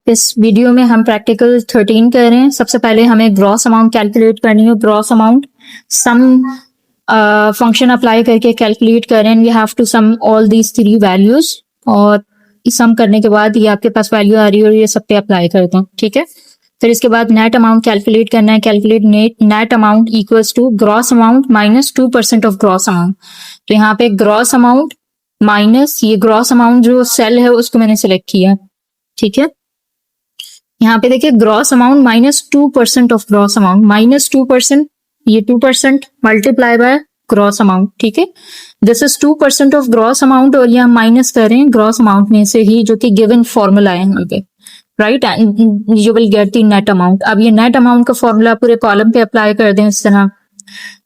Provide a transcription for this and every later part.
इस वीडियो में हम प्रैक्टिकल 13 कर रहे हैं। सबसे पहले हमें ग्रॉस अमाउंट कैलकुलेट करनी है। Gross amount sum function apply करके कैलकुलेट कर रहे हैं। We have to sum all these 3 values और सम करने के बाद ये आपके पास वैल्यू आ रही है और ये सब पे अप्लाई करते हैं, ठीक है। फिर इसके बाद नेट अमाउंट कैलकुलेट करना है। Calculate net amount equals to gross amount minus 2% of gross amount. तो यहाँ पे ग्रॉस अमाउंट माइनस ये ग्रॉस अमाउंट जो सेल है उसको मैंने सिलेक्ट किया, ठीक है। यहाँ पे देखिए gross amount minus 2% of gross amount, minus 2%, ये 2% मल्टीप्लाई बाय ग्रॉस अमाउंट, ठीक है। This is 2% of gross amount और ये हम माइनस कर रहे हैं ग्रॉस अमाउंट में से ही, जो कि गिवन फॉर्मूला है यहाँ पे, right. You will get the net amount. अब ये नेट अमाउंट का फॉर्मूला पूरे कॉलम पे अप्लाई कर दें इस तरह।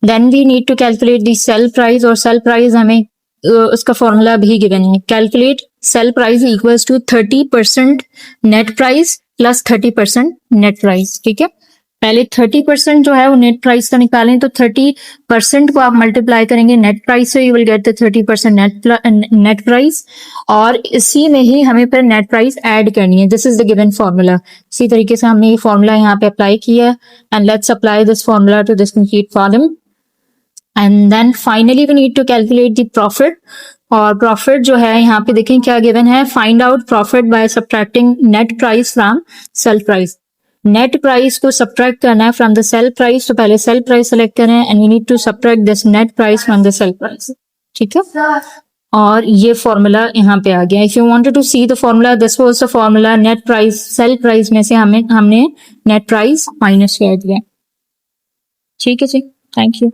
Then we need to calculate the sale price, और सेल प्राइस हमें उसका फॉर्मूला भी गिवन है। Calculate sale price equals to 30% net price plus 30% net price, ठीक है। पहले 30% जो है वो नेट प्राइस का निकालें, तो 30% को आप मल्टीप्लाई करेंगे नेट प्राइस से, you will get the 30% net price, और इसी में ही हमें फिर नेट प्राइस ऐड करनी है। This is the given formula. इसी तरीके से हमने ये फॉर्मूला यहाँ पे अप्लाई किया, and let's apply this formula to this complete column. And then finally we need to calculate the profit, और प्रॉफिट जो है यहाँ पे देखें क्या गिवन है, find out profit by subtracting net price from sale price. Net price को subtract करना है फ्रॉम द सेल प्राइस, तो पहले सेल प्राइस सेलेक्ट करें and we need to subtract this net price from the sale price, ठीक है। और ये फॉर्मूला यहाँ पे आ गया। If you wanted to see the formula, this was the formula. Net price sale price में से हमने नेट प्राइस माइनस कर दिया, ठीक है जी। Thank you.